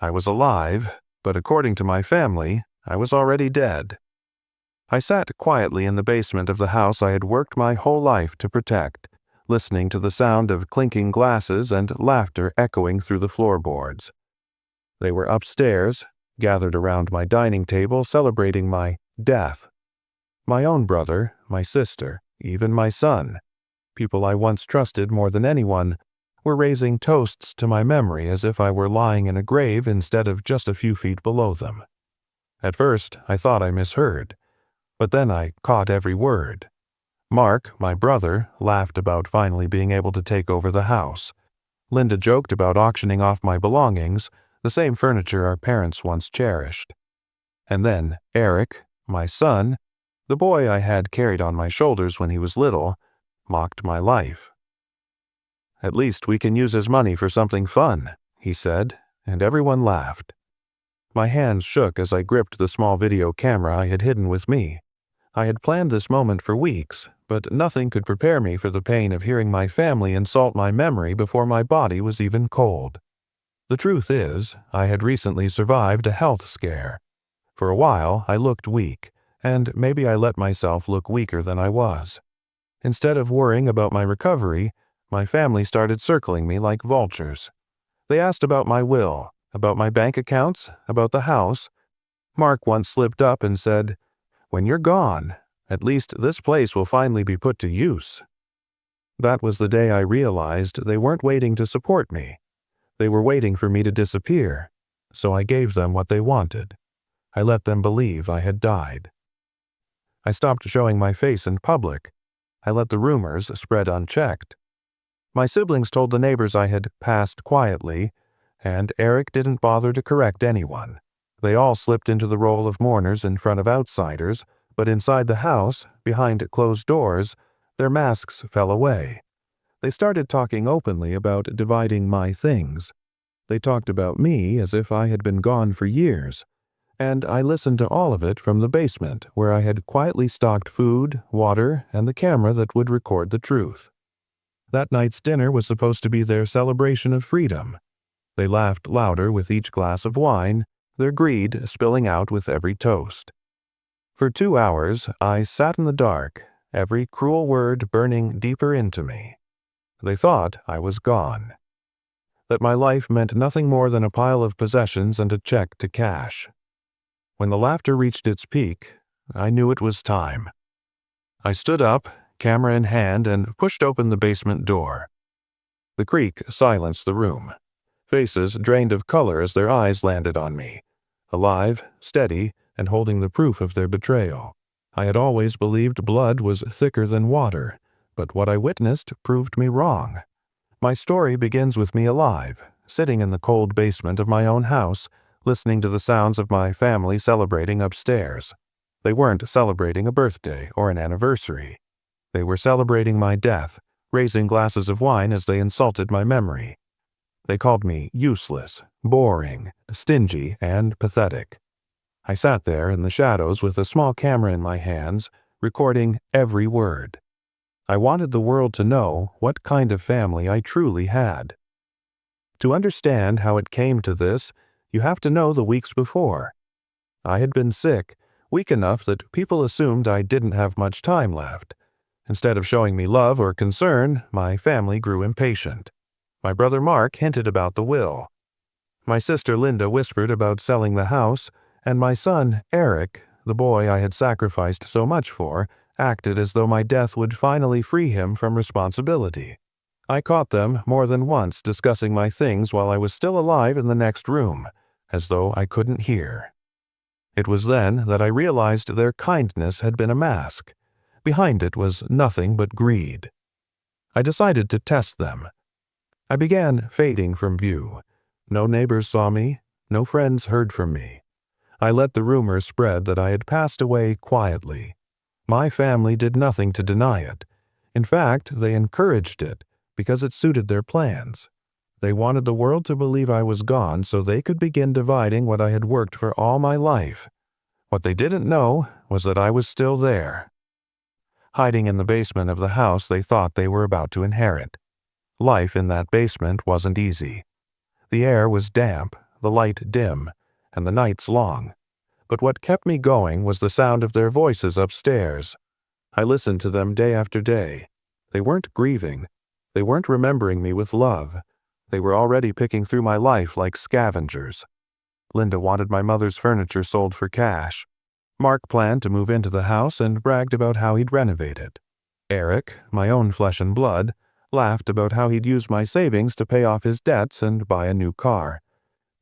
I was alive, but according to my family, I was already dead. I sat quietly in the basement of the house I had worked my whole life to protect, listening to the sound of clinking glasses and laughter echoing through the floorboards. They were upstairs, gathered around my dining table celebrating my death. My own brother, my sister, even my son, people I once trusted more than anyone, were raising toasts to my memory as if I were lying in a grave instead of just a few feet below them. At first, I thought I misheard, but then I caught every word. Mark, my brother, laughed about finally being able to take over the house. Linda joked about auctioning off my belongings, the same furniture our parents once cherished. And then Eric, my son, the boy I had carried on my shoulders when he was little, mocked my life. "At least we can use his money for something fun," he said, and everyone laughed. My hands shook as I gripped the small video camera I had hidden with me. I had planned this moment for weeks, but nothing could prepare me for the pain of hearing my family insult my memory before my body was even cold. The truth is, I had recently survived a health scare. For a while, I looked weak, and maybe I let myself look weaker than I was. Instead of worrying about my recovery, my family started circling me like vultures. They asked about my will, about my bank accounts, about the house. Mark once slipped up and said, "When you're gone, at least this place will finally be put to use." That was the day I realized they weren't waiting to support me. They were waiting for me to disappear, so I gave them what they wanted. I let them believe I had died. I stopped showing my face in public. I let the rumors spread unchecked. My siblings told the neighbors I had passed quietly, and Eric didn't bother to correct anyone. They all slipped into the role of mourners in front of outsiders, but inside the house, behind closed doors, their masks fell away. They started talking openly about dividing my things. They talked about me as if I had been gone for years, and I listened to all of it from the basement where I had quietly stocked food, water, and the camera that would record the truth. That night's dinner was supposed to be their celebration of freedom. They laughed louder with each glass of wine, their greed spilling out with every toast. For 2 hours, I sat in the dark, every cruel word burning deeper into me. They thought I was gone, that my life meant nothing more than a pile of possessions and a check to cash. When the laughter reached its peak, I knew it was time. I stood up, camera in hand, and pushed open the basement door. The creak silenced the room. Faces drained of color as their eyes landed on me, alive, steady, and holding the proof of their betrayal. I had always believed blood was thicker than water, but what I witnessed proved me wrong. My story begins with me alive, sitting in the cold basement of my own house, listening to the sounds of my family celebrating upstairs. They weren't celebrating a birthday or an anniversary. They were celebrating my death, raising glasses of wine as they insulted my memory. They called me useless, boring, stingy, and pathetic. I sat there in the shadows with a small camera in my hands, recording every word. I wanted the world to know what kind of family I truly had. To understand how it came to this, you have to know the weeks before. I had been sick, weak enough that people assumed I didn't have much time left. Instead of showing me love or concern, my family grew impatient. My brother Mark hinted about the will. My sister Linda whispered about selling the house, and my son, Eric, the boy I had sacrificed so much for, acted as though my death would finally free him from responsibility. I caught them more than once discussing my things while I was still alive in the next room, as though I couldn't hear. It was then that I realized their kindness had been a mask. Behind it was nothing but greed. I decided to test them. I began fading from view. No neighbors saw me, no friends heard from me. I let the rumors spread that I had passed away quietly. My family did nothing to deny it. In fact, they encouraged it because it suited their plans. They wanted the world to believe I was gone so they could begin dividing what I had worked for all my life. What they didn't know was that I was still there, hiding in the basement of the house they thought they were about to inherit. Life in that basement wasn't easy. The air was damp, the light dim, and the nights long. But what kept me going was the sound of their voices upstairs. I listened to them day after day. They weren't grieving. They weren't remembering me with love. They were already picking through my life like scavengers. Linda wanted my mother's furniture sold for cash. Mark planned to move into the house and bragged about how he'd renovate it. Eric, my own flesh and blood, laughed about how he'd use my savings to pay off his debts and buy a new car.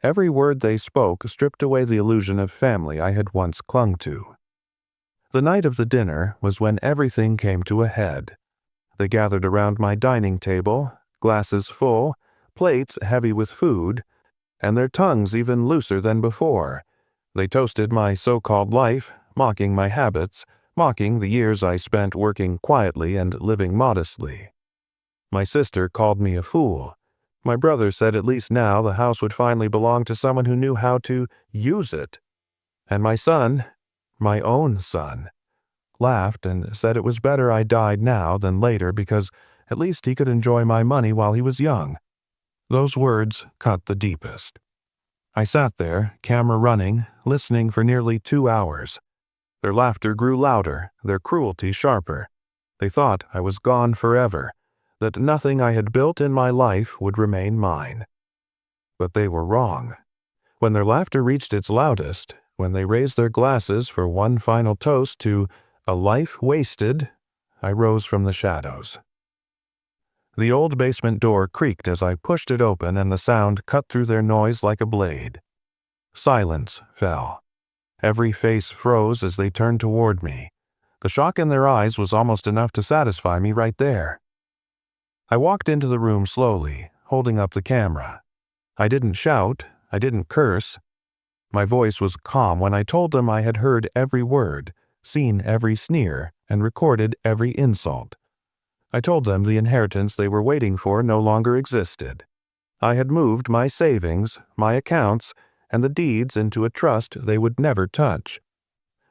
Every word they spoke stripped away the illusion of family I had once clung to. The night of the dinner was when everything came to a head. They gathered around my dining table, glasses full, plates heavy with food, and their tongues even looser than before. They toasted my so-called life, mocking my habits, mocking the years I spent working quietly and living modestly. My sister called me a fool. My brother said at least now the house would finally belong to someone who knew how to use it. And my son, my own son, laughed and said it was better I died now than later because at least he could enjoy my money while he was young. Those words cut the deepest. I sat there, camera running, listening for nearly 2 hours. Their laughter grew louder, their cruelty sharper. They thought I was gone forever, that nothing I had built in my life would remain mine. But they were wrong. When their laughter reached its loudest, when they raised their glasses for one final toast to a life wasted, I rose from the shadows. The old basement door creaked as I pushed it open, and the sound cut through their noise like a blade. Silence fell. Every face froze as they turned toward me. The shock in their eyes was almost enough to satisfy me right there. I walked into the room slowly, holding up the camera. I didn't shout, I didn't curse. My voice was calm when I told them I had heard every word, seen every sneer, and recorded every insult. I told them the inheritance they were waiting for no longer existed. I had moved my savings, my accounts, and the deeds into a trust they would never touch.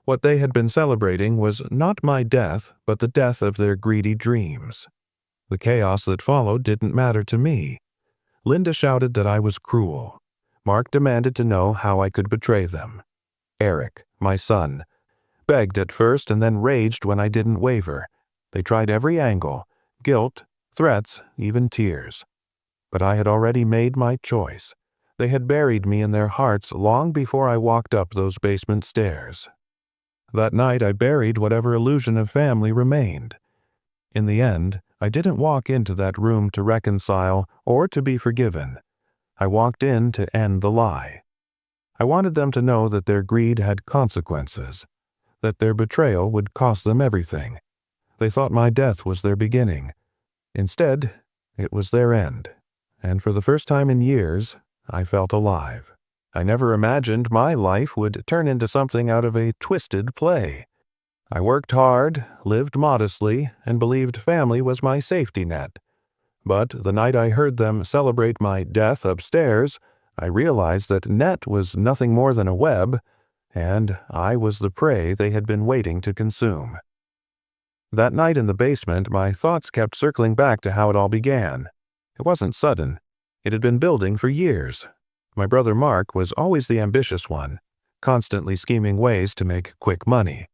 What they had been celebrating was not my death, but the death of their greedy dreams. The chaos that followed didn't matter to me. Linda shouted that I was cruel. Mark demanded to know how I could betray them. Eric, my son, begged at first and then raged when I didn't waver. They tried every angle, guilt, threats, even tears. But I had already made my choice. They had buried me in their hearts long before I walked up those basement stairs. That night I buried whatever illusion of family remained. In the end, I didn't walk into that room to reconcile or to be forgiven. I walked in to end the lie. I wanted them to know that their greed had consequences, that their betrayal would cost them everything. They thought my death was their beginning. Instead, it was their end. And for the first time in years, I felt alive. I never imagined my life would turn into something out of a twisted play. I worked hard, lived modestly, and believed family was my safety net. But the night I heard them celebrate my death upstairs, I realized that net was nothing more than a web, and I was the prey they had been waiting to consume. That night in the basement, my thoughts kept circling back to how it all began. It wasn't sudden. It had been building for years. My brother Mark was always the ambitious one, constantly scheming ways to make quick money.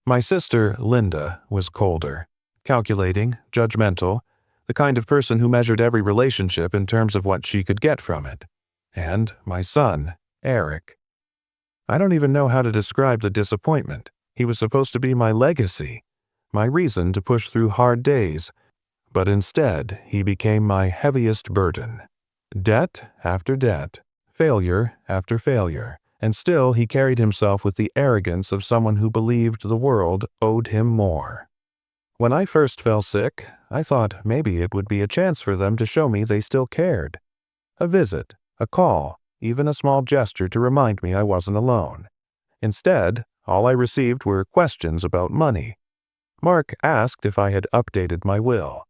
My sister, Linda, was colder, calculating, judgmental, the kind of person who measured every relationship in terms of what she could get from it. And my son, Eric. I don't even know how to describe the disappointment. He was supposed to be my legacy, my reason to push through hard days, but instead he became my heaviest burden. Debt after debt, failure after failure, and still he carried himself with the arrogance of someone who believed the world owed him more. When I first fell sick, I thought maybe it would be a chance for them to show me they still cared. A visit, a call, even a small gesture to remind me I wasn't alone. Instead, all I received were questions about money. Mark asked if I had updated my will.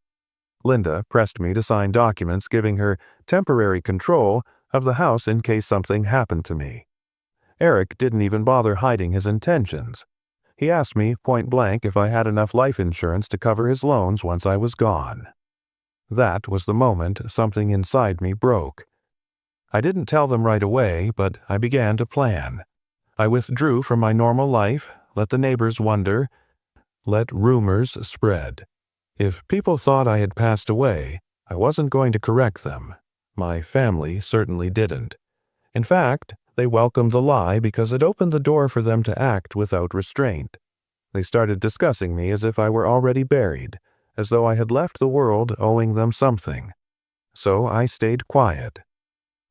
Linda pressed me to sign documents giving her temporary control of the house in case something happened to me. Eric didn't even bother hiding his intentions. He asked me point blank if I had enough life insurance to cover his loans once I was gone. That was the moment something inside me broke. I didn't tell them right away, but I began to plan. I withdrew from my normal life, let the neighbors wonder, let rumors spread. If people thought I had passed away, I wasn't going to correct them. My family certainly didn't. In fact, they welcomed the lie because it opened the door for them to act without restraint. They started discussing me as if I were already buried, as though I had left the world owing them something. So I stayed quiet.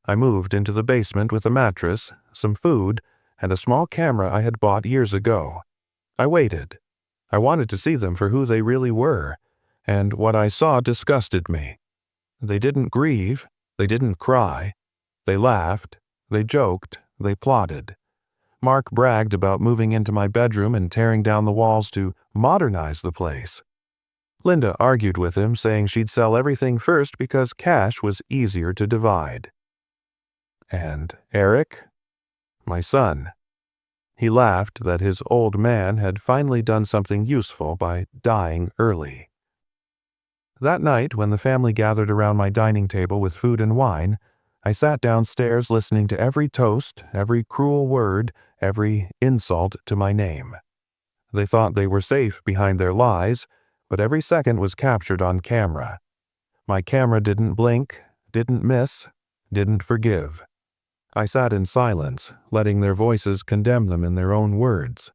I moved into the basement with a mattress, some food, and a small camera I had bought years ago. I waited. I wanted to see them for who they really were, and what I saw disgusted me. They didn't grieve, they didn't cry. They laughed, they joked, they plotted. Mark bragged about moving into my bedroom and tearing down the walls to modernize the place. Linda argued with him, saying she'd sell everything first because cash was easier to divide. And Eric? My son. He laughed that his old man had finally done something useful by dying early. That night, when the family gathered around my dining table with food and wine, I sat downstairs listening to every toast, every cruel word, every insult to my name. They thought they were safe behind their lies, but every second was captured on camera. My camera didn't blink, didn't miss, didn't forgive. I sat in silence, letting their voices condemn them in their own words.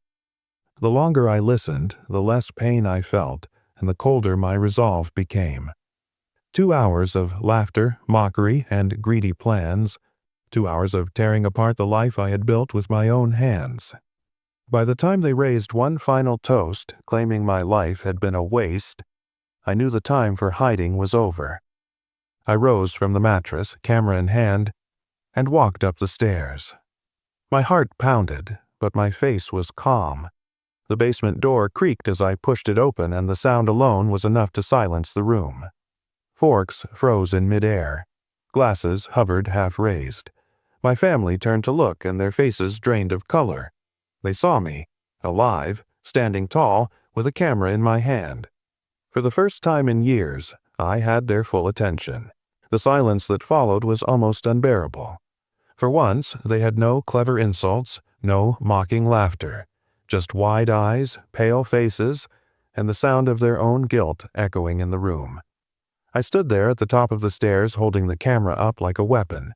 The longer I listened, the less pain I felt, and the colder my resolve became. 2 hours of laughter, mockery, and greedy plans. 2 hours of tearing apart the life I had built with my own hands. By the time they raised one final toast, claiming my life had been a waste, I knew the time for hiding was over. I rose from the mattress, camera in hand, and walked up the stairs. My heart pounded, but my face was calm. The basement door creaked as I pushed it open, and the sound alone was enough to silence the room. Forks froze in midair. Glasses hovered half-raised. My family turned to look, and their faces drained of color. They saw me, alive, standing tall, with a camera in my hand. For the first time in years, I had their full attention. The silence that followed was almost unbearable. For once, they had no clever insults, no mocking laughter, just wide eyes, pale faces, and the sound of their own guilt echoing in the room. I stood there at the top of the stairs holding the camera up like a weapon.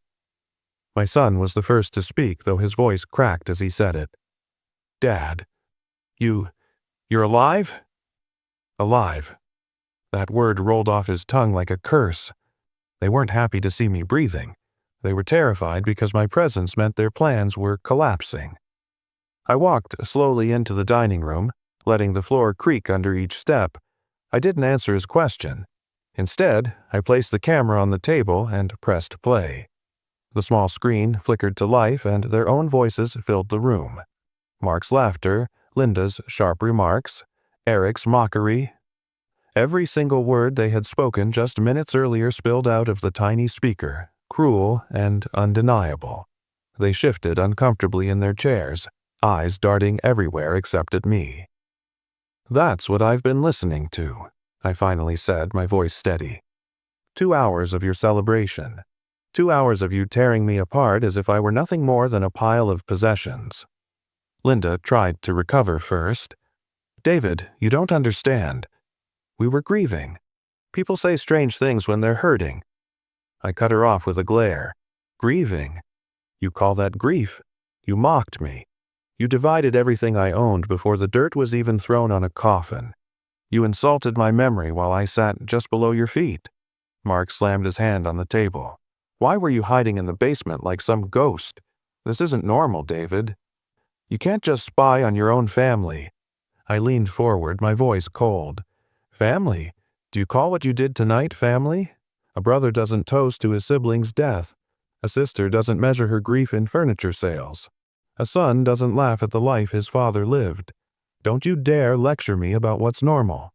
My son was the first to speak, though his voice cracked as he said it. "Dad, you're alive?" Alive. That word rolled off his tongue like a curse. They weren't happy to see me breathing. They were terrified because my presence meant their plans were collapsing. I walked slowly into the dining room, letting the floor creak under each step. I didn't answer his question. Instead, I placed the camera on the table and pressed play. The small screen flickered to life, and their own voices filled the room. Mark's laughter, Linda's sharp remarks, Eric's mockery. Every single word they had spoken just minutes earlier spilled out of the tiny speaker, cruel and undeniable. They shifted uncomfortably in their chairs, eyes darting everywhere except at me. "That's what I've been listening to," I finally said, my voice steady. 2 hours of your celebration. 2 hours of you tearing me apart as if I were nothing more than a pile of possessions. Linda tried to recover first. "David, you don't understand. We were grieving. People say strange things when they're hurting." I cut her off with a glare. "Grieving? You call that grief? You mocked me. You divided everything I owned before the dirt was even thrown on a coffin. You insulted my memory while I sat just below your feet." Mark slammed his hand on the table. "Why were you hiding in the basement like some ghost? This isn't normal, David. You can't just spy on your own family." I leaned forward, my voice cold. "Family? Do you call what you did tonight family? A brother doesn't toast to his sibling's death. A sister doesn't measure her grief in furniture sales. A son doesn't laugh at the life his father lived. Don't you dare lecture me about what's normal."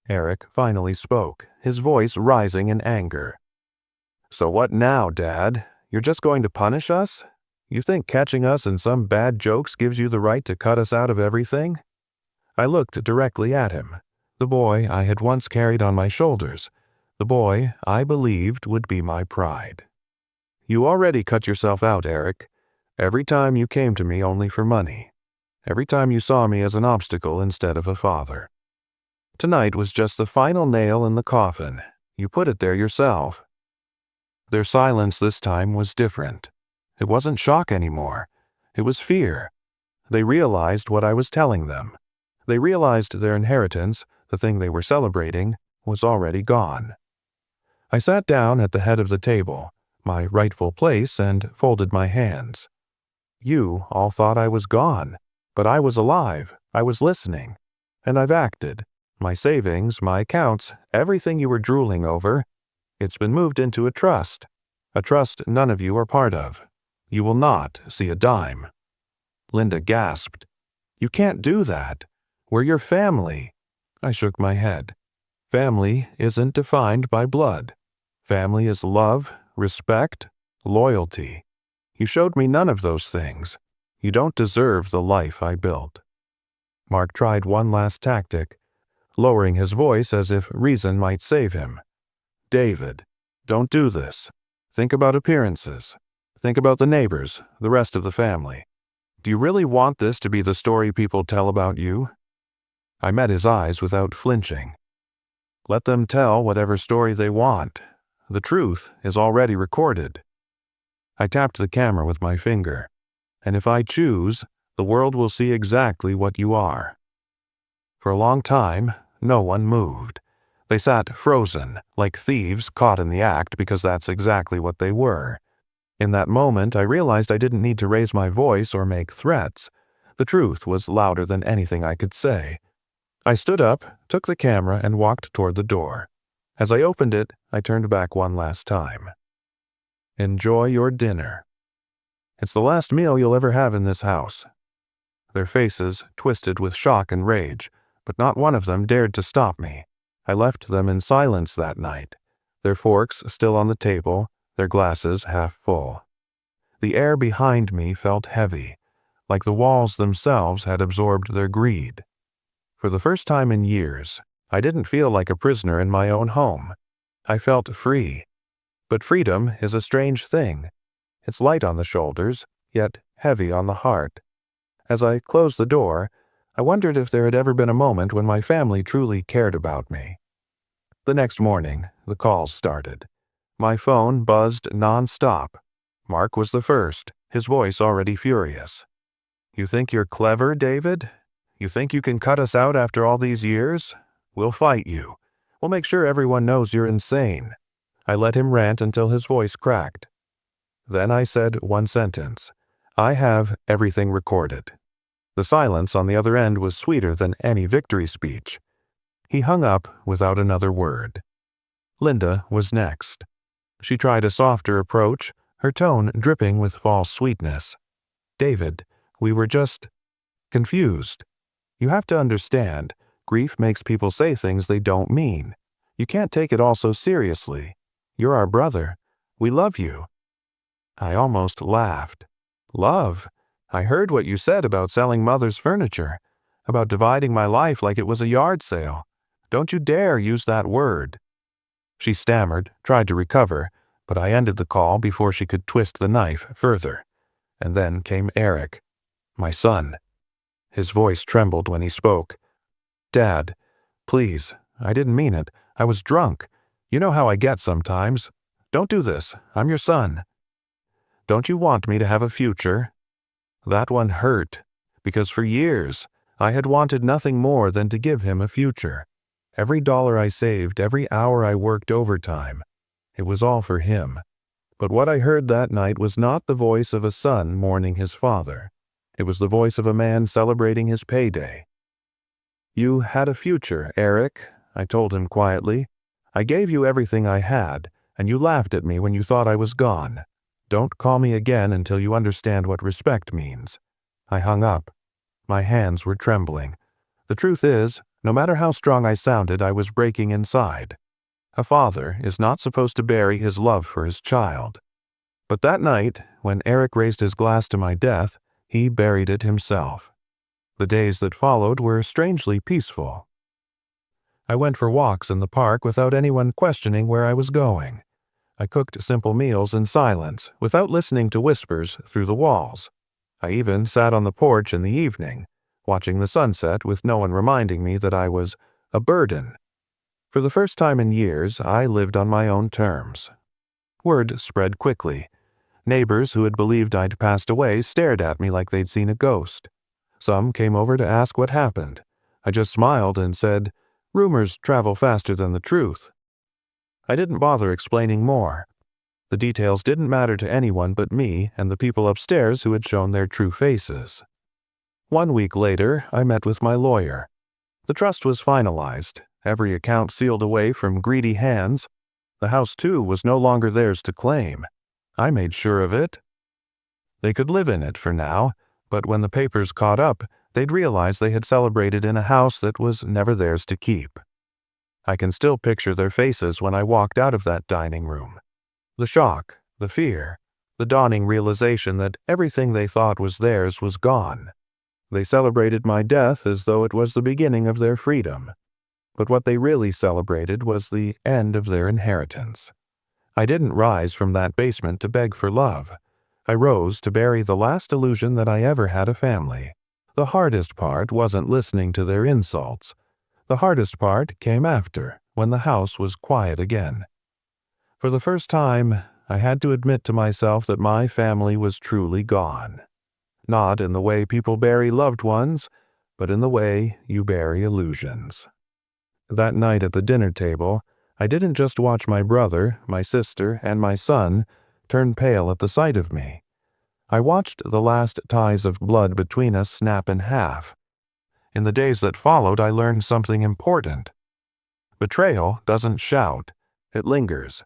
Eric finally spoke, his voice rising in anger. "So what now, Dad? You're just going to punish us? You think catching us in some bad jokes gives you the right to cut us out of everything?" I looked directly at him, the boy I had once carried on my shoulders, the boy I believed would be my pride. You already cut yourself out, Eric. Every time you came to me only for money. Every time you saw me as an obstacle instead of a father. Tonight was just the final nail in the coffin. You put it there yourself." Their silence this time was different. It wasn't shock anymore. It was fear. They realized what I was telling them. They realized their inheritance, the thing they were celebrating, was already gone. I sat down at the head of the table, my rightful place, and folded my hands. You all thought I was gone, but I was alive, I was listening, and I've acted. My savings, my accounts, everything you were drooling over, it's been moved into a trust none of you are part of. You will not see a dime." Linda gasped. "You can't do that. We're your family." I shook my head. Family isn't defined by blood. Family is love, respect, loyalty. You showed me none of those things. You don't deserve the life I built." Mark tried one last tactic, lowering his voice as if reason might save him. "David, don't do this. Think about appearances. Think about the neighbors, the rest of the family. Do you really want this to be the story people tell about you?" I met his eyes without flinching. "Let them tell whatever story they want. The truth is already recorded." I tapped the camera with my finger. "And if I choose, the world will see exactly what you are." For a long time, no one moved. They sat frozen, like thieves caught in the act, because that's exactly what they were. In that moment, I realized I didn't need to raise my voice or make threats. The truth was louder than anything I could say. I stood up, took the camera, and walked toward the door. As I opened it, I turned back one last time. "Enjoy your dinner. It's the last meal you'll ever have in this house." Their faces twisted with shock and rage, but not one of them dared to stop me. I left them in silence that night, their forks still on the table, their glasses half full. The air behind me felt heavy, like the walls themselves had absorbed their greed. For the first time in years, I didn't feel like a prisoner in my own home. I felt free. But freedom is a strange thing. It's light on the shoulders, yet heavy on the heart. As I closed the door, I wondered if there had ever been a moment when my family truly cared about me. The next morning, the calls started. My phone buzzed non-stop. Mark was the first, his voice already furious. "You think you're clever, David? You think you can cut us out after all these years? We'll fight you. We'll make sure everyone knows you're insane." I let him rant until his voice cracked. Then I said one sentence. "I have everything recorded." The silence on the other end was sweeter than any victory speech. He hung up without another word. Linda was next. She tried a softer approach, her tone dripping with false sweetness. "David, we were just confused. You have to understand, grief makes people say things they don't mean. You can't take it all so seriously. You're our brother. We love you." I almost laughed. "Love? I heard what you said about selling Mother's furniture, about dividing my life like it was a yard sale. Don't you dare use that word." She stammered, tried to recover, but I ended the call before she could twist the knife further. And then came Eric, my son. His voice trembled when he spoke. "Dad, please, I didn't mean it. I was drunk. You know how I get sometimes. Don't do this. I'm your son. Don't you want me to have a future?" That one hurt, because for years I had wanted nothing more than to give him a future. Every dollar I saved, every hour I worked overtime, it was all for him. But what I heard that night was not the voice of a son mourning his father. It was the voice of a man celebrating his payday. "You had a future, Eric," I told him quietly. "I gave you everything I had, and you laughed at me when you thought I was gone. Don't call me again until you understand what respect means." I hung up. My hands were trembling. The truth is, no matter how strong I sounded, I was breaking inside. A father is not supposed to bury his love for his child. But that night, when Eric raised his glass to my death, he buried it himself. The days that followed were strangely peaceful. I went for walks in the park without anyone questioning where I was going. I cooked simple meals in silence, without listening to whispers through the walls. I even sat on the porch in the evening, watching the sunset with no one reminding me that I was a burden. For the first time in years, I lived on my own terms. Word spread quickly. Neighbors who had believed I'd passed away stared at me like they'd seen a ghost. Some came over to ask what happened. I just smiled and said, "Rumors travel faster than the truth." I didn't bother explaining more. The details didn't matter to anyone but me and the people upstairs who had shown their true faces. 1 week later, I met with my lawyer. The trust was finalized, every account sealed away from greedy hands. The house, too, was no longer theirs to claim. I made sure of it. They could live in it for now, but when the papers caught up, they'd realize they had celebrated in a house that was never theirs to keep. I can still picture their faces when I walked out of that dining room. The shock, the fear, the dawning realization that everything they thought was theirs was gone. They celebrated my death as though it was the beginning of their freedom. But what they really celebrated was the end of their inheritance. I didn't rise from that basement to beg for love. I rose to bury the last illusion that I ever had a family. The hardest part wasn't listening to their insults. The hardest part came after, when the house was quiet again. For the first time, I had to admit to myself that my family was truly gone. Not in the way people bury loved ones, but in the way you bury illusions. That night at the dinner table, I didn't just watch my brother, my sister, and my son turn pale at the sight of me. I watched the last ties of blood between us snap in half. In the days that followed, I learned something important. Betrayal doesn't shout. It lingers.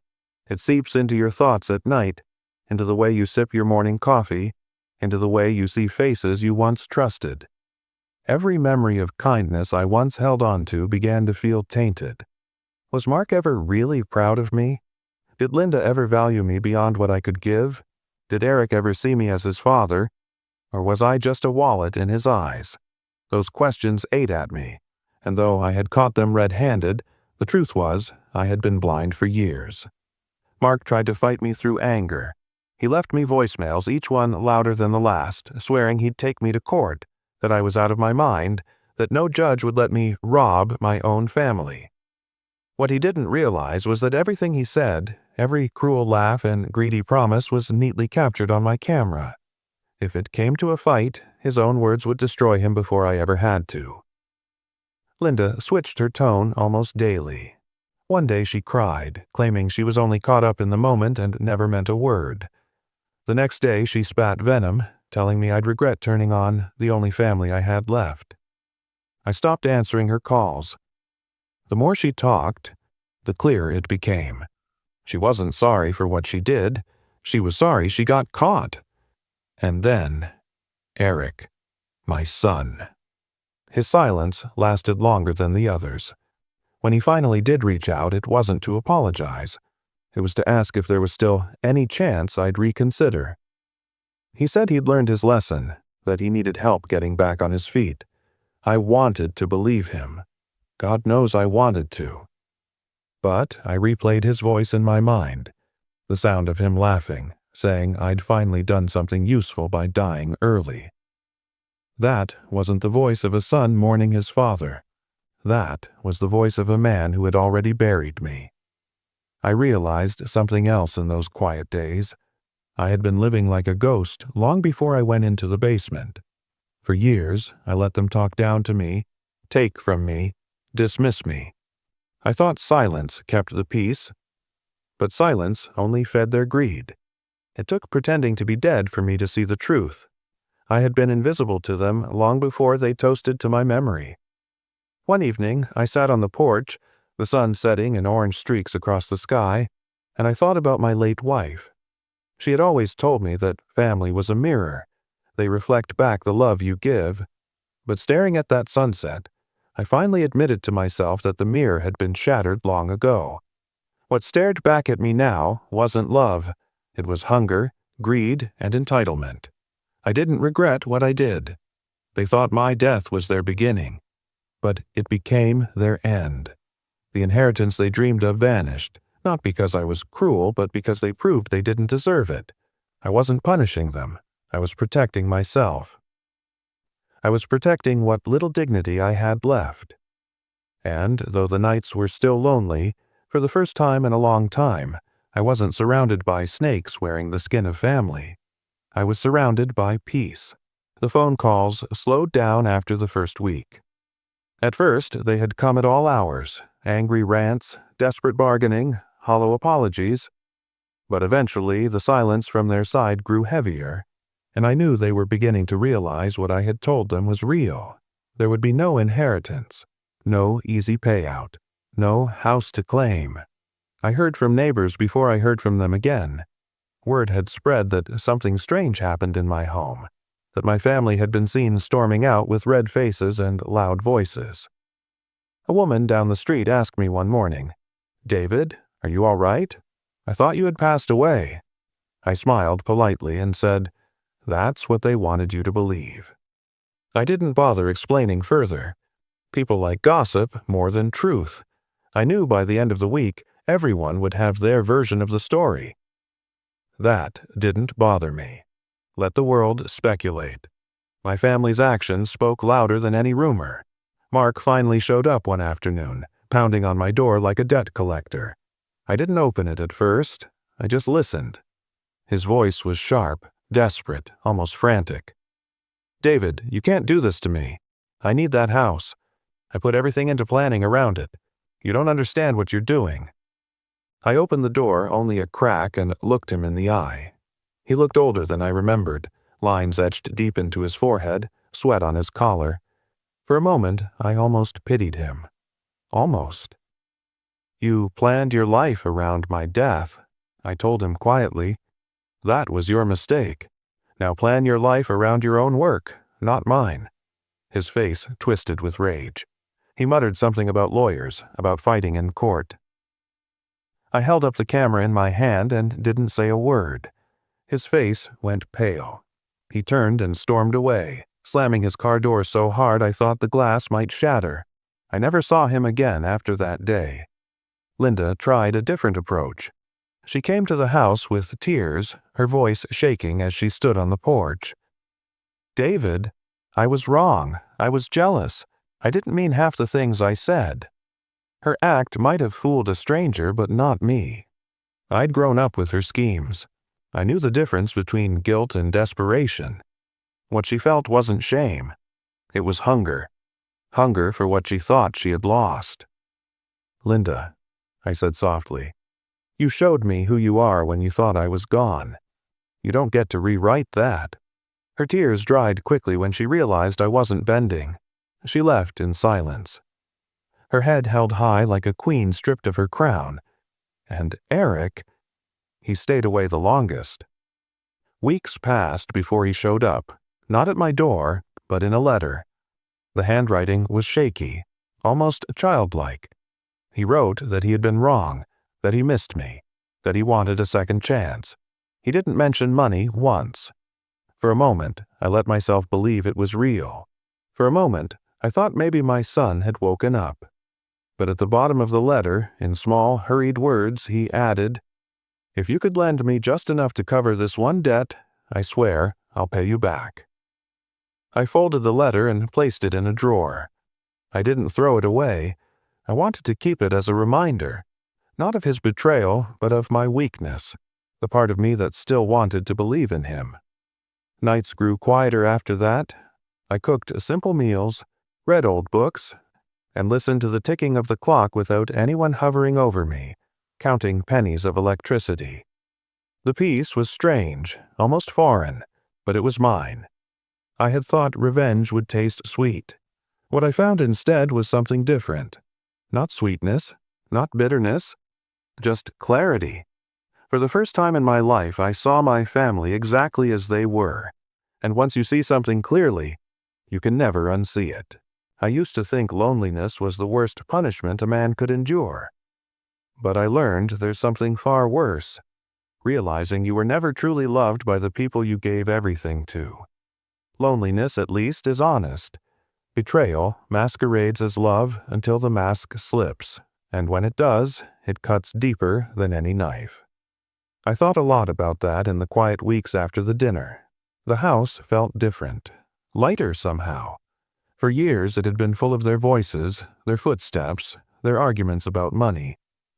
It seeps into your thoughts at night, into the way you sip your morning coffee, into the way you see faces you once trusted. Every memory of kindness I once held on to began to feel tainted. Was Mark ever really proud of me? Did Linda ever value me beyond what I could give? Did Eric ever see me as his father? Or was I just a wallet in his eyes? Those questions ate at me, and though I had caught them red-handed, the truth was I had been blind for years. Mark tried to fight me through anger. He left me voicemails, each one louder than the last, swearing he'd take me to court, that I was out of my mind, that no judge would let me rob my own family. What he didn't realize was that everything he said, every cruel laugh and greedy promise was neatly captured on my camera. If it came to a fight, his own words would destroy him before I ever had to. Linda switched her tone almost daily. One day she cried, claiming she was only caught up in the moment and never meant a word. The next day she spat venom, telling me I'd regret turning on the only family I had left. I stopped answering her calls. The more she talked, the clearer it became. She wasn't sorry for what she did. She was sorry she got caught. And then, Eric, my son. His silence lasted longer than the others. When he finally did reach out, it wasn't to apologize. It was to ask if there was still any chance I'd reconsider. He said he'd learned his lesson, that he needed help getting back on his feet. I wanted to believe him. God knows I wanted to. But I replayed his voice in my mind, the sound of him laughing, saying I'd finally done something useful by dying early. That wasn't the voice of a son mourning his father. That was the voice of a man who had already buried me. I realized something else in those quiet days. I had been living like a ghost long before I went into the basement. For years, I let them talk down to me, take from me, dismiss me. I thought silence kept the peace, but silence only fed their greed. It took pretending to be dead for me to see the truth. I had been invisible to them long before they toasted to my memory. One evening, I sat on the porch, the sun setting in orange streaks across the sky, and I thought about my late wife. She had always told me that family was a mirror. They reflect back the love you give. But staring at that sunset, I finally admitted to myself that the mirror had been shattered long ago. What stared back at me now wasn't love. It was hunger, greed, and entitlement. I didn't regret what I did. They thought my death was their beginning, but it became their end. The inheritance they dreamed of vanished, Not because I was cruel, but because they proved they didn't deserve it. I wasn't punishing them. I was protecting myself. I was protecting what little dignity I had left. And, though the nights were still lonely, for the first time in a long time, I wasn't surrounded by snakes wearing the skin of family. I was surrounded by peace. The phone calls slowed down after the first week. At first, they had come at all hours, angry rants, desperate bargaining, hollow apologies. But eventually, the silence from their side grew heavier, and I knew they were beginning to realize what I had told them was real. There would be no inheritance, no easy payout, no house to claim. I heard from neighbors before I heard from them again. Word had spread that something strange happened in my home, that my family had been seen storming out with red faces and loud voices. A woman down the street asked me one morning, "David, are you all right? I thought you had passed away." I smiled politely and said, "That's what they wanted you to believe." I didn't bother explaining further. People like gossip more than truth. I knew by the end of the week, everyone would have their version of the story. That didn't bother me. Let the world speculate. My family's actions spoke louder than any rumor. Mark finally showed up one afternoon, pounding on my door like a debt collector. I didn't open it at first. I just listened. His voice was sharp, desperate, almost frantic. "David, you can't do this to me. I need that house. I put everything into planning around it. You don't understand what you're doing." I opened the door only a crack and looked him in the eye. He looked older than I remembered, lines etched deep into his forehead, sweat on his collar. For a moment, I almost pitied him. Almost. "You planned your life around my death," I told him quietly. "That was your mistake. Now plan your life around your own work, not mine." His face twisted with rage. He muttered something about lawyers, about fighting in court. I held up the camera in my hand and didn't say a word. His face went pale. He turned and stormed away, slamming his car door so hard I thought the glass might shatter. I never saw him again after that day. Linda tried a different approach. She came to the house with tears, her voice shaking as she stood on the porch. "David, I was wrong. I was jealous. I didn't mean half the things I said." Her act might have fooled a stranger, but not me. I'd grown up with her schemes. I knew the difference between guilt and desperation. What she felt wasn't shame. It was hunger. Hunger for what she thought she had lost. "Linda," I said softly, "you showed me who you are when you thought I was gone. You don't get to rewrite that." Her tears dried quickly when she realized I wasn't bending. She left in silence. Her head held high like a queen stripped of her crown. And Eric, he stayed away the longest. Weeks passed before he showed up, not at my door, but in a letter. The handwriting was shaky, almost childlike. He wrote that he had been wrong, that he missed me, that he wanted a second chance. He didn't mention money once. For a moment, I let myself believe it was real. For a moment, I thought maybe my son had woken up. But at the bottom of the letter, in small, hurried words, he added, "If you could lend me just enough to cover this one debt, I swear I'll pay you back." I folded the letter and placed it in a drawer. I didn't throw it away. I wanted to keep it as a reminder, not of his betrayal, but of my weakness, the part of me that still wanted to believe in him. Nights grew quieter after that. I cooked simple meals, read old books, and listened to the ticking of the clock without anyone hovering over me, counting pennies of electricity. The peace was strange, almost foreign, but it was mine. I had thought revenge would taste sweet. What I found instead was something different. Not sweetness, not bitterness, just clarity. For the first time in my life, I saw my family exactly as they were. And once you see something clearly, you can never unsee it. I used to think loneliness was the worst punishment a man could endure. But I learned there's something far worse, realizing you were never truly loved by the people you gave everything to. Loneliness, at least, is honest. Betrayal masquerades as love until the mask slips. and when it does, it cuts deeper than any knife. I thought a lot about that in the quiet weeks after the dinner. The house felt different, lighter somehow. For years it had been full of their voices, their footsteps, their arguments about money,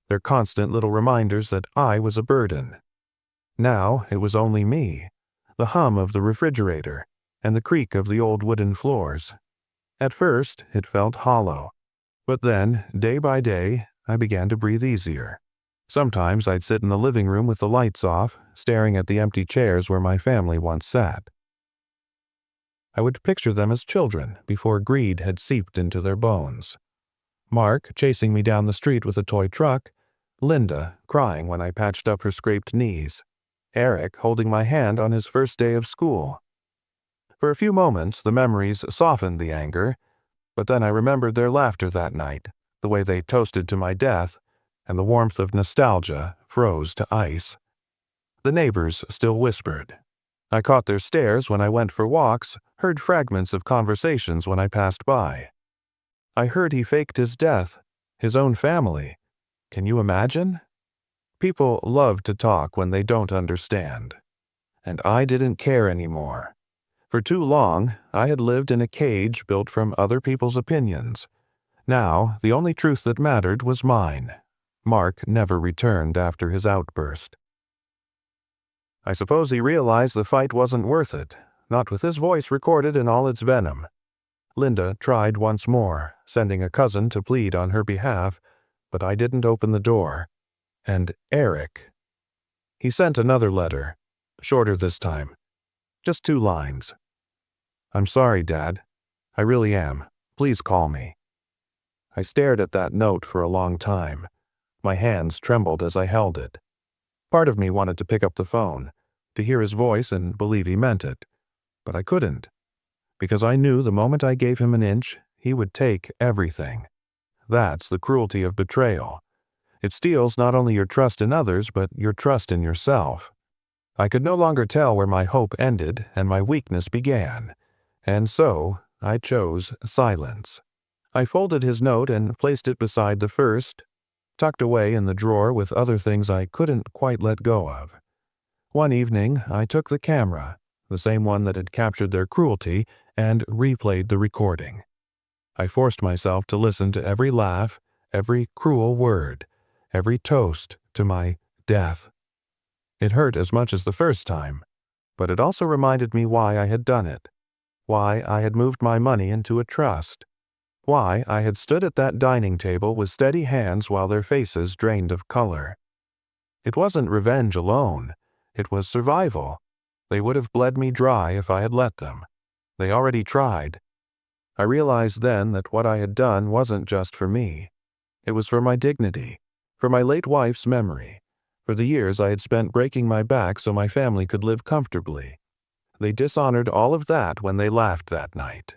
their constant little reminders that I was a burden. Now it was only me, the hum of the refrigerator, and the creak of the old wooden floors. At first it felt hollow, but then, day by day, I began to breathe easier. Sometimes I'd sit in the living room with the lights off, staring at the empty chairs where my family once sat. I would picture them as children before greed had seeped into their bones. Mark chasing me down the street with a toy truck, Linda crying when I patched up her scraped knees, Eric holding my hand on his first day of school. For a few moments, the memories softened the anger, but then I remembered their laughter that night, the way they toasted to my death, and the warmth of nostalgia froze to ice. The neighbors still whispered. I caught their stares when I went for walks, heard fragments of conversations when I passed by. I heard he faked his death, his own family. Can you imagine? People love to talk when they don't understand. And I didn't care anymore. For too long, I had lived in a cage built from other people's opinions. Now, the only truth that mattered was mine. Mark never returned after his outburst. I suppose he realized the fight wasn't worth it, not with his voice recorded in all its venom. Linda tried once more, sending a cousin to plead on her behalf, but I didn't open the door. And Eric. He sent another letter, shorter this time. Just 2 lines. I'm sorry, Dad. I really am. Please call me. I stared at that note for a long time. My hands trembled as I held it. Part of me wanted to pick up the phone, to hear his voice and believe he meant it. But I couldn't, because I knew the moment I gave him an inch, he would take everything. That's the cruelty of betrayal. It steals not only your trust in others, but your trust in yourself. I could no longer tell where my hope ended and my weakness began, and so I chose silence. I folded his note and placed it beside the first, tucked away in the drawer with other things I couldn't quite let go of. One evening, I took the camera, the same one that had captured their cruelty, and replayed the recording. I forced myself to listen to every laugh, every cruel word, every toast to my death. It hurt as much as the first time, but it also reminded me why I had done it, why I had moved my money into a trust, why I had stood at that dining table with steady hands while their faces drained of color. It wasn't revenge alone. It was survival. They would have bled me dry if I had let them. They already tried. I realized then that what I had done wasn't just for me. It was for my dignity, for my late wife's memory, for the years I had spent breaking my back so my family could live comfortably. They dishonored all of that when they laughed that night.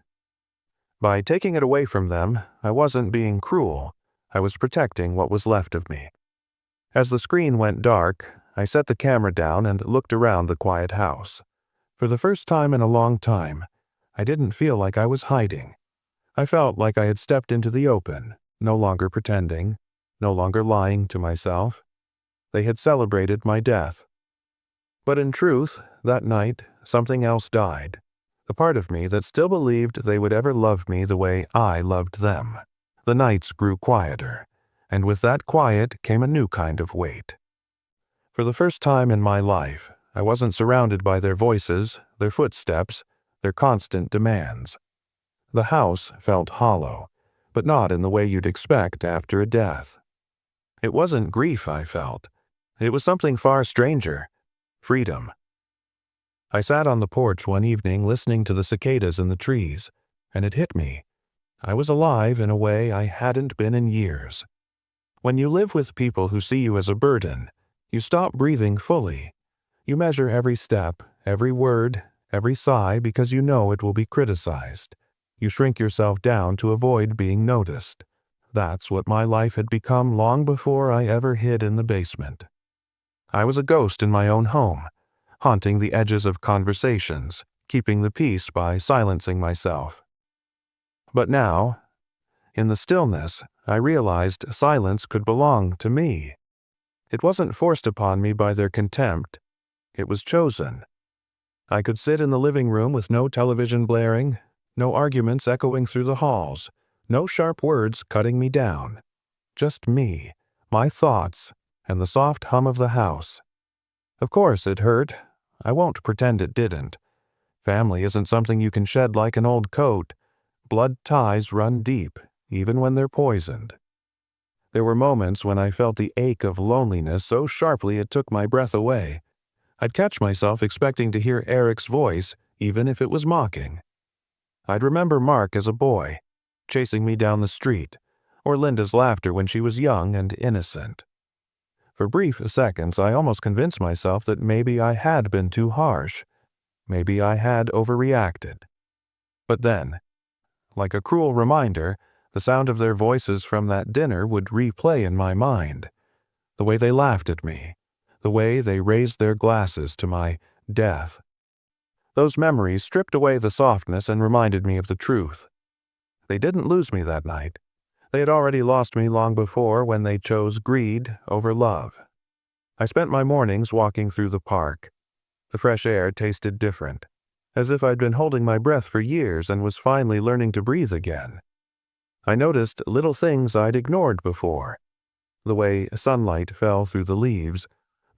By taking it away from them, I wasn't being cruel. I was protecting what was left of me. As the screen went dark, I set the camera down and looked around the quiet house. For the first time in a long time, I didn't feel like I was hiding. I felt like I had stepped into the open, no longer pretending, no longer lying to myself. They had celebrated my death. But in truth, that night, something else died. The part of me that still believed they would ever love me the way I loved them. The nights grew quieter, and with that quiet came a new kind of weight. For the first time in my life, I wasn't surrounded by their voices, their footsteps, their constant demands. The house felt hollow, but not in the way you'd expect after a death. It wasn't grief I felt. It was something far stranger. Freedom. I sat on the porch one evening listening to the cicadas in the trees, and it hit me. I was alive in a way I hadn't been in years. When you live with people who see you as a burden, you stop breathing fully. You measure every step, every word, every sigh because you know it will be criticized. You shrink yourself down to avoid being noticed. That's what my life had become long before I ever hid in the basement. I was a ghost in my own home, haunting the edges of conversations, keeping the peace by silencing myself. But now, In the stillness, I realized silence could belong to me. It wasn't forced upon me by their contempt. It was chosen. I could sit in the living room with no television blaring, no arguments echoing through the halls, no sharp words cutting me down. Just me, my thoughts, and the soft hum of the house. Of course it hurt. I won't pretend it didn't. Family isn't something you can shed like an old coat. Blood ties run deep, even when they're poisoned. There were moments when I felt the ache of loneliness so sharply it took my breath away. I'd catch myself expecting to hear Eric's voice, even if it was mocking. I'd remember Mark as a boy, chasing me down the street, or Linda's laughter when she was young and innocent. For brief seconds, I almost convinced myself that maybe I had been too harsh. Maybe I had overreacted. But then, like a cruel reminder, the sound of their voices from that dinner would replay in my mind. The way they laughed at me. The way they raised their glasses to my death. Those memories stripped away the softness and reminded me of the truth. They didn't lose me that night. They had already lost me long before when they chose greed over love. I spent my mornings walking through the park. The fresh air tasted different, as if I'd been holding my breath for years and was finally learning to breathe again. I noticed little things I'd ignored before. The way sunlight fell through the leaves,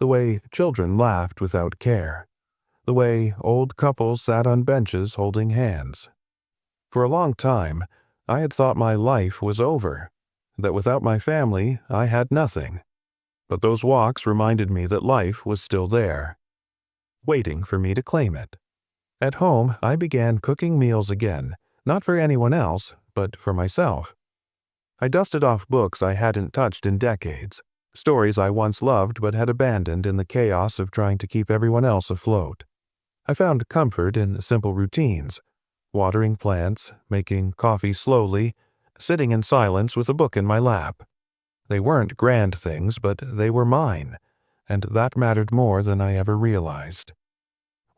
the way children laughed without care, the way old couples sat on benches holding hands. For a long time, I had thought my life was over, that without my family, I had nothing. But those walks reminded me that life was still there, waiting for me to claim it. At home, I began cooking meals again, not for anyone else, but for myself. I dusted off books I hadn't touched in decades, stories I once loved but had abandoned in the chaos of trying to keep everyone else afloat. I found comfort in simple routines, watering plants, making coffee slowly, sitting in silence with a book in my lap. They weren't grand things, but they were mine, and that mattered more than I ever realized.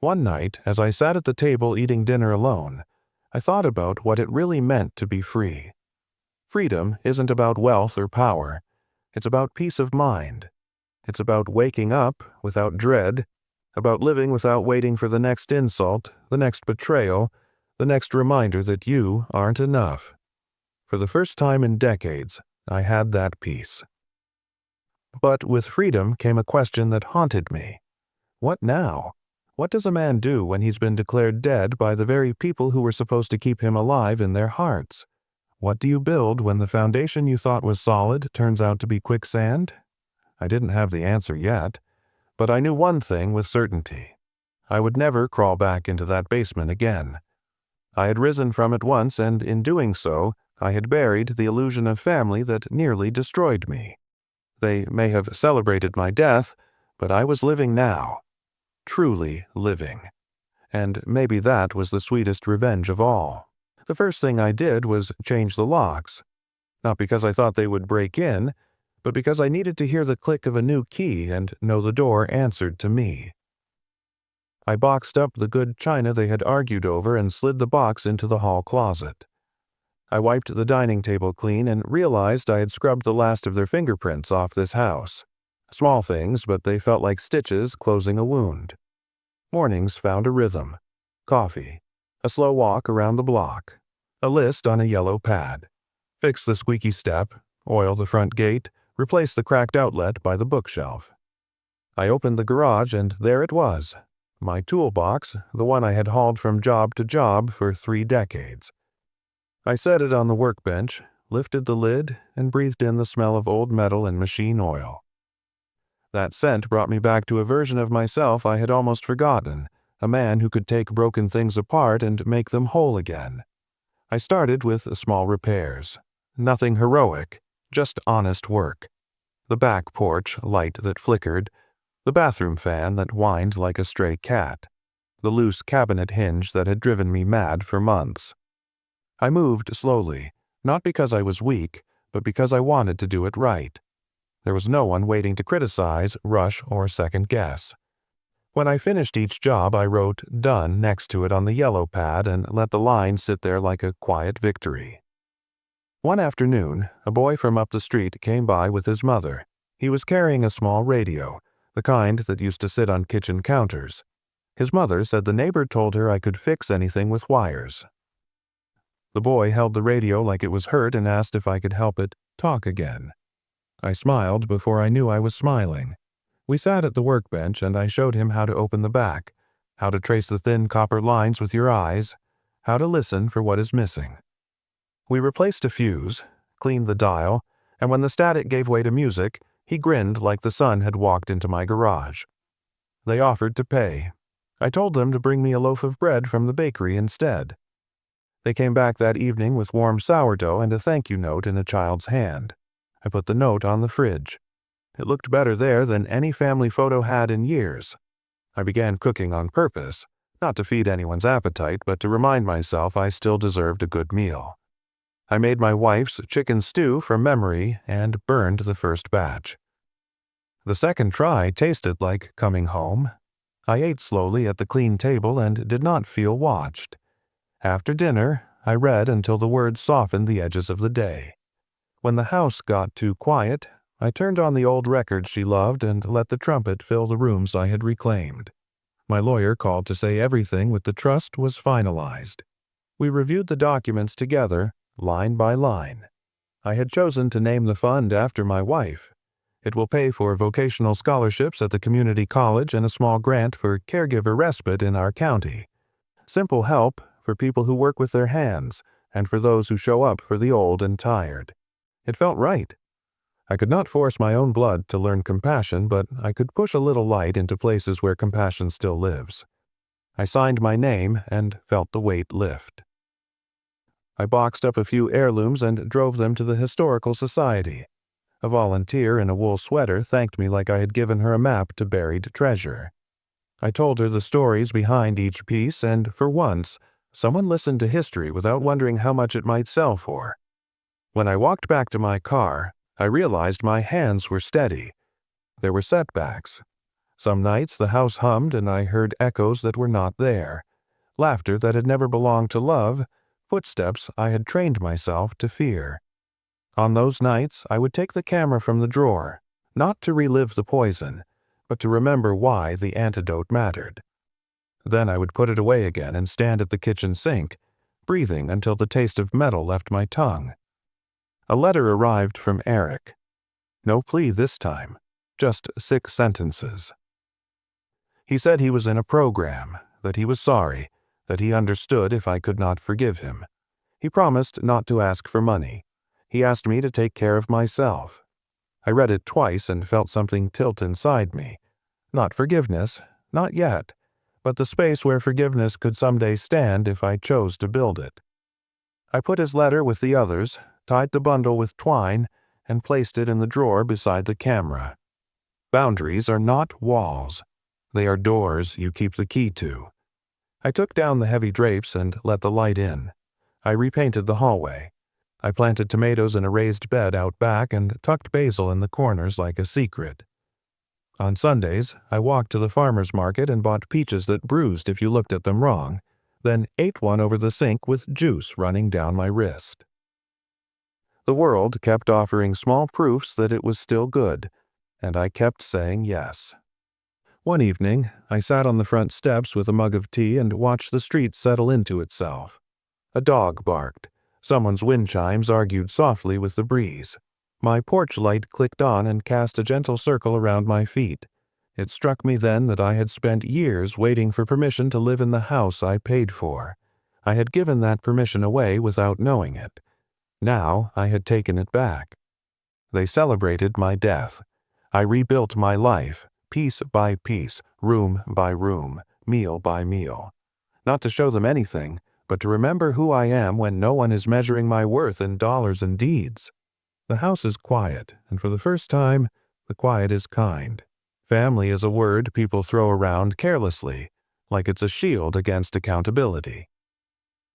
One night, as I sat at the table eating dinner alone, I thought about what it really meant to be free. Freedom isn't about wealth or power. It's about peace of mind. It's about waking up without dread, about living without waiting for the next insult, the next betrayal, the next reminder that you aren't enough. For the first time in decades, I had that peace. But with freedom came a question that haunted me. What now? What does a man do when he's been declared dead by the very people who were supposed to keep him alive in their hearts? What do you build when the foundation you thought was solid turns out to be quicksand? I didn't have the answer yet, but I knew one thing with certainty. I would never crawl back into that basement again. I had risen from it once, and in doing so, I had buried the illusion of family that nearly destroyed me. They may have celebrated my death, but I was living now. Truly living. And maybe that was the sweetest revenge of all. The first thing I did was change the locks. Not because I thought they would break in, but because I needed to hear the click of a new key and know the door answered to me. I boxed up the good china they had argued over and slid the box into the hall closet. I wiped the dining table clean and realized I had scrubbed the last of their fingerprints off this house. Small things, but they felt like stitches closing a wound. Mornings found a rhythm. Coffee. A slow walk around the block. A list on a yellow pad. Fix the squeaky step. Oil the front gate. Replace the cracked outlet by the bookshelf. I opened the garage and there it was. My toolbox, the one I had hauled from job to job for 3 decades. I set it on the workbench, lifted the lid, and breathed in the smell of old metal and machine oil. That scent brought me back to a version of myself I had almost forgotten, a man who could take broken things apart and make them whole again. I started with small repairs. Nothing heroic, just honest work. The back porch light that flickered, the bathroom fan that whined like a stray cat, the loose cabinet hinge that had driven me mad for months. I moved slowly, not because I was weak, but because I wanted to do it right. There was no one waiting to criticize, rush, or second-guess. When I finished each job, I wrote "Done" next to it on the yellow pad and let the line sit there like a quiet victory. One afternoon, a boy from up the street came by with his mother. He was carrying a small radio, the kind that used to sit on kitchen counters. His mother said the neighbor told her I could fix anything with wires. The boy held the radio like it was hurt and asked if I could help it talk again. I smiled before I knew I was smiling. We sat at the workbench and I showed him how to open the back, how to trace the thin copper lines with your eyes, how to listen for what is missing. We replaced a fuse, cleaned the dial, and when the static gave way to music, he grinned like the sun had walked into my garage. They offered to pay. I told them to bring me a loaf of bread from the bakery instead. They came back that evening with warm sourdough and a thank you note in a child's hand. I put the note on the fridge. It looked better there than any family photo had in years. I began cooking on purpose, not to feed anyone's appetite, but to remind myself I still deserved a good meal. I made my wife's chicken stew from memory and burned the first batch. The second try tasted like coming home. I ate slowly at the clean table and did not feel watched. After dinner, I read until the words softened the edges of the day. When the house got too quiet, I turned on the old records she loved and let the trumpet fill the rooms I had reclaimed. My lawyer called to say everything with the trust was finalized. We reviewed the documents together, line by line. I had chosen to name the fund after my wife. It will pay for vocational scholarships at the community college and a small grant for caregiver respite in our county. Simple help for people who work with their hands and for those who show up for the old and tired. It felt right. I could not force my own blood to learn compassion, but I could push a little light into places where compassion still lives. I signed my name and felt the weight lift. I boxed up a few heirlooms and drove them to the Historical Society. A volunteer in a wool sweater thanked me like I had given her a map to buried treasure. I told her the stories behind each piece, and for once, someone listened to history without wondering how much it might sell for. When I walked back to my car, I realized my hands were steady. There were setbacks. Some nights the house hummed and I heard echoes that were not there, laughter that had never belonged to love, footsteps I had trained myself to fear. On those nights, I would take the camera from the drawer, not to relive the poison, but to remember why the antidote mattered. Then I would put it away again and stand at the kitchen sink, breathing until the taste of metal left my tongue. A letter arrived from Eric. No plea this time, just 6 sentences. He said he was in a program, that he was sorry, that he understood if I could not forgive him. He promised not to ask for money. He asked me to take care of myself. I read it twice and felt something tilt inside me. Not forgiveness, not yet, but the space where forgiveness could someday stand if I chose to build it. I put his letter with the others, tied the bundle with twine, and placed it in the drawer beside the camera. Boundaries are not walls. They are doors you keep the key to. I took down the heavy drapes and let the light in. I repainted the hallway. I planted tomatoes in a raised bed out back and tucked basil in the corners like a secret. On Sundays, I walked to the farmer's market and bought peaches that bruised if you looked at them wrong, then ate one over the sink with juice running down my wrist. The world kept offering small proofs that it was still good, and I kept saying yes. One evening, I sat on the front steps with a mug of tea and watched the street settle into itself. A dog barked. Someone's wind chimes argued softly with the breeze. My porch light clicked on and cast a gentle circle around my feet. It struck me then that I had spent years waiting for permission to live in the house I paid for. I had given that permission away without knowing it. Now I had taken it back. They celebrated my death. I rebuilt my life, piece by piece, room by room, meal by meal. Not to show them anything, but to remember who I am when no one is measuring my worth in dollars and deeds. The house is quiet, and for the first time, the quiet is kind. Family is a word people throw around carelessly, like it's a shield against accountability.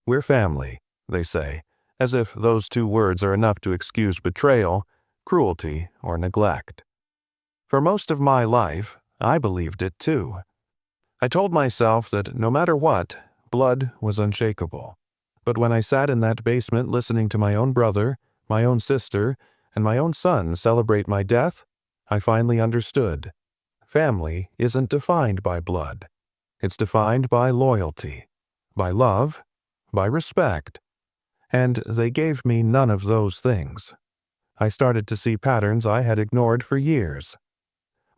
We're family, they say, as if those 2 words are enough to excuse betrayal, cruelty, or neglect. For most of my life, I believed it too. I told myself that no matter what, blood was unshakable. But when I sat in that basement listening to my own brother, my own sister, and my own son celebrate my death, I finally understood. Family isn't defined by blood. It's defined by loyalty, by love, by respect. And they gave me none of those things. I started to see patterns I had ignored for years.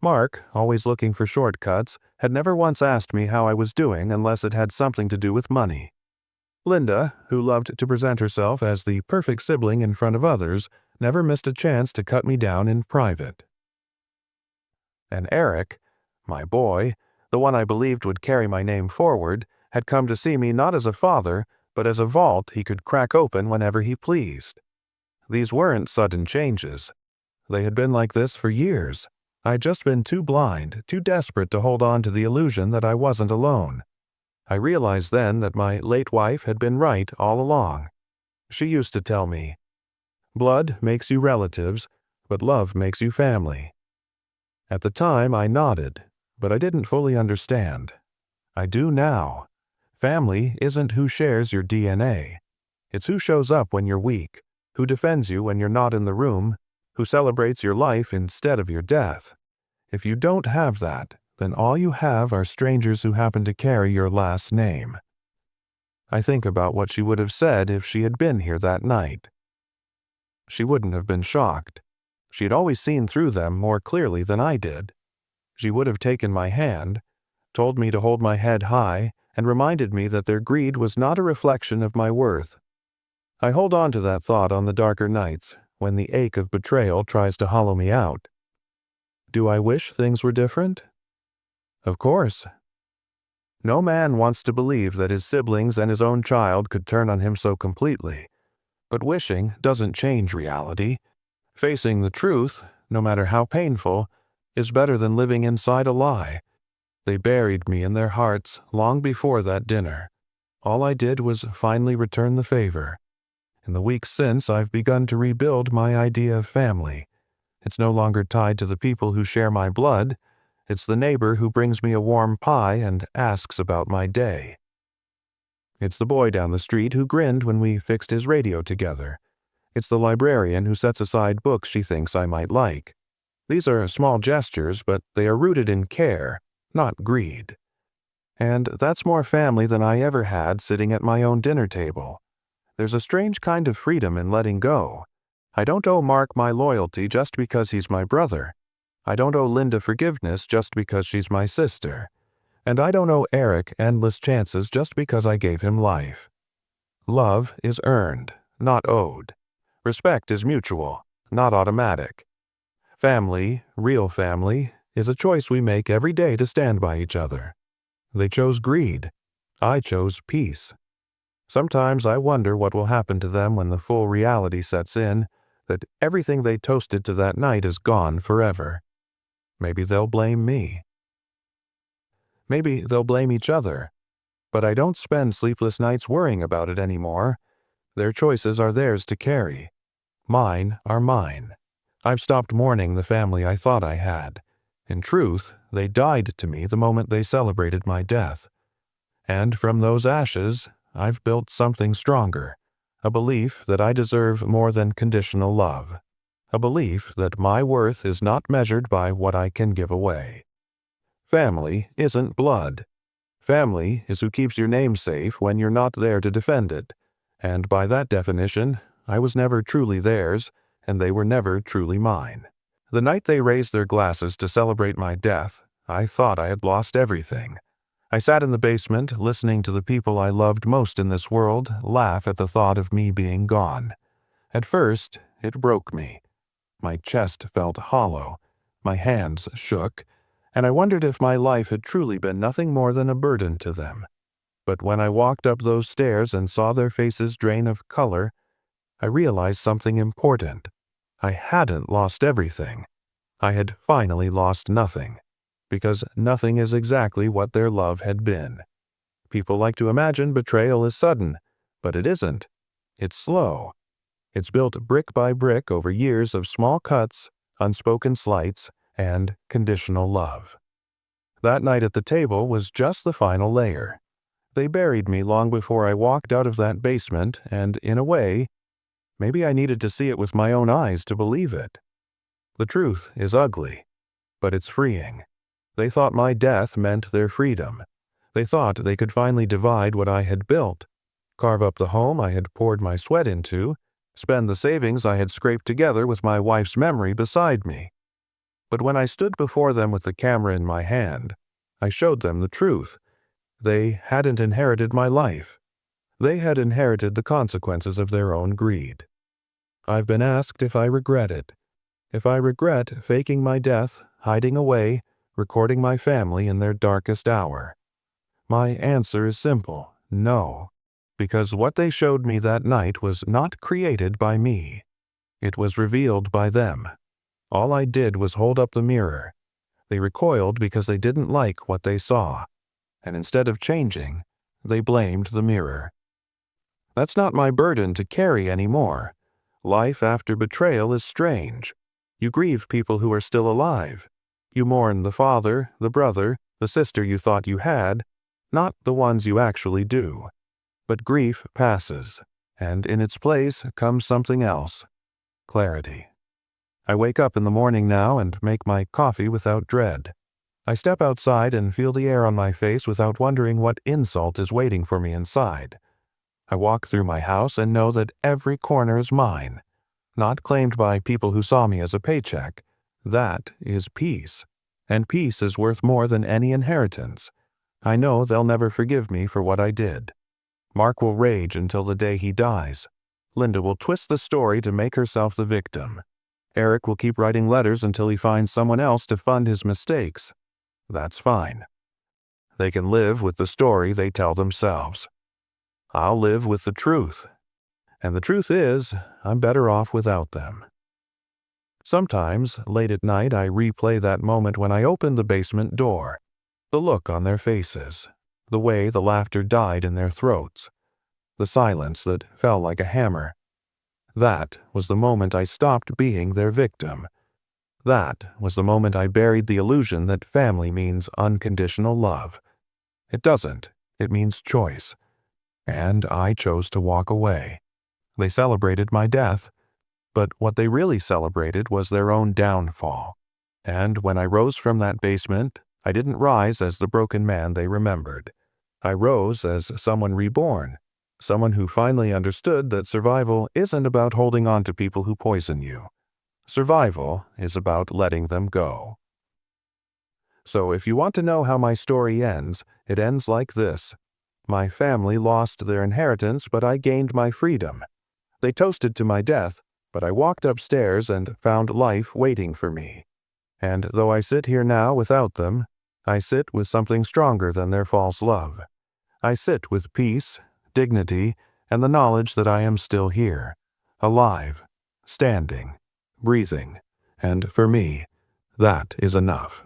Mark, always looking for shortcuts, had never once asked me how I was doing unless it had something to do with money. Linda, who loved to present herself as the perfect sibling in front of others, never missed a chance to cut me down in private. And Eric, my boy, the one I believed would carry my name forward, had come to see me not as a father, but as a vault he could crack open whenever he pleased. These weren't sudden changes. They had been like this for years. I'd just been too blind, too desperate to hold on to the illusion that I wasn't alone. I realized then that my late wife had been right all along. She used to tell me, "Blood makes you relatives, but love makes you family." At the time I nodded, but I didn't fully understand. I do now. Family isn't who shares your DNA. It's who shows up when you're weak, who defends you when you're not in the room, who celebrates your life instead of your death. If you don't have that, then all you have are strangers who happen to carry your last name. I think about what she would have said if she had been here that night. She wouldn't have been shocked. She'd always seen through them more clearly than I did. She would have taken my hand, told me to hold my head high, and reminded me that their greed was not a reflection of my worth. I hold on to that thought on the darker nights, when the ache of betrayal tries to hollow me out. Do I wish things were different? Of course. No man wants to believe that his siblings and his own child could turn on him so completely. But wishing doesn't change reality. Facing the truth, no matter how painful, is better than living inside a lie. They buried me in their hearts long before that dinner. All I did was finally return the favor. In the weeks since, I've begun to rebuild my idea of family. It's no longer tied to the people who share my blood. It's the neighbor who brings me a warm pie and asks about my day. It's the boy down the street who grinned when we fixed his radio together. It's the librarian who sets aside books she thinks I might like. These are small gestures, but they are rooted in care, not greed. And that's more family than I ever had sitting at my own dinner table. There's a strange kind of freedom in letting go. I don't owe Mark my loyalty just because he's my brother. I don't owe Linda forgiveness just because she's my sister. And I don't owe Eric endless chances just because I gave him life. Love is earned, not owed. Respect is mutual, not automatic. Family, real family, is a choice we make every day to stand by each other. They chose greed. I chose peace. Sometimes I wonder what will happen to them when the full reality sets in, that everything they toasted to that night is gone forever. Maybe they'll blame me. Maybe they'll blame each other. But I don't spend sleepless nights worrying about it anymore. Their choices are theirs to carry. Mine are mine. I've stopped mourning the family I thought I had. In truth, they died to me the moment they celebrated my death. And from those ashes, I've built something stronger. A belief that I deserve more than conditional love. A belief that my worth is not measured by what I can give away. Family isn't blood. Family is who keeps your name safe when you're not there to defend it. And by that definition, I was never truly theirs, and they were never truly mine. The night they raised their glasses to celebrate my death, I thought I had lost everything. I sat in the basement, listening to the people I loved most in this world laugh at the thought of me being gone. At first, it broke me. My chest felt hollow, my hands shook, and I wondered if my life had truly been nothing more than a burden to them. But when I walked up those stairs and saw their faces drain of color, I realized something important. I hadn't lost everything. I had finally lost nothing, because nothing is exactly what their love had been. People like to imagine betrayal is sudden, but it isn't. It's slow. It's built brick by brick over years of small cuts, unspoken slights, and conditional love. That night at the table was just the final layer. They buried me long before I walked out of that basement, and in a way, Maybe I needed to see it with my own eyes to believe it. The truth is ugly, but it's freeing. They thought my death meant their freedom. They thought they could finally divide what I had built, carve up the home I had poured my sweat into, spend the savings I had scraped together with my wife's memory beside me. But when I stood before them with the camera in my hand, I showed them the truth. They hadn't inherited my life. They had inherited the consequences of their own greed. I've been asked if I regret it. If I regret faking my death, hiding away, recording my family in their darkest hour. My answer is simple, no. Because what they showed me that night was not created by me. It was revealed by them. All I did was hold up the mirror. They recoiled because they didn't like what they saw. And instead of changing, they blamed the mirror. That's not my burden to carry anymore. Life after betrayal is strange. You grieve people who are still alive. You mourn the father, the brother, the sister you thought you had, not the ones you actually do. But grief passes, and in its place comes something else. Clarity. I wake up in the morning now and make my coffee without dread. I step outside and feel the air on my face without wondering what insult is waiting for me inside. I walk through my house and know that every corner is mine, not claimed by people who saw me as a paycheck. That is peace, and peace is worth more than any inheritance. I know they'll never forgive me for what I did. Mark will rage until the day he dies. Linda will twist the story to make herself the victim. Eric will keep writing letters until he finds someone else to fund his mistakes. That's fine. They can live with the story they tell themselves. I'll live with the truth. And the truth is, I'm better off without them. Sometimes, late at night, I replay that moment when I opened the basement door. The look on their faces. The way the laughter died in their throats. The silence that fell like a hammer. That was the moment I stopped being their victim. That was the moment I buried the illusion that family means unconditional love. It doesn't. It means choice. And I chose to walk away. They celebrated my death, but what they really celebrated was their own downfall. And when I rose from that basement, I didn't rise as the broken man they remembered. I rose as someone reborn, someone who finally understood that survival isn't about holding on to people who poison you. Survival is about letting them go. So if you want to know how my story ends, it ends like this. My family lost their inheritance, but I gained my freedom. They toasted to my death, but I walked upstairs and found life waiting for me. And though I sit here now without them, I sit with something stronger than their false love. I sit with peace, dignity, and the knowledge that I am still here, alive, standing, breathing, and for me, that is enough.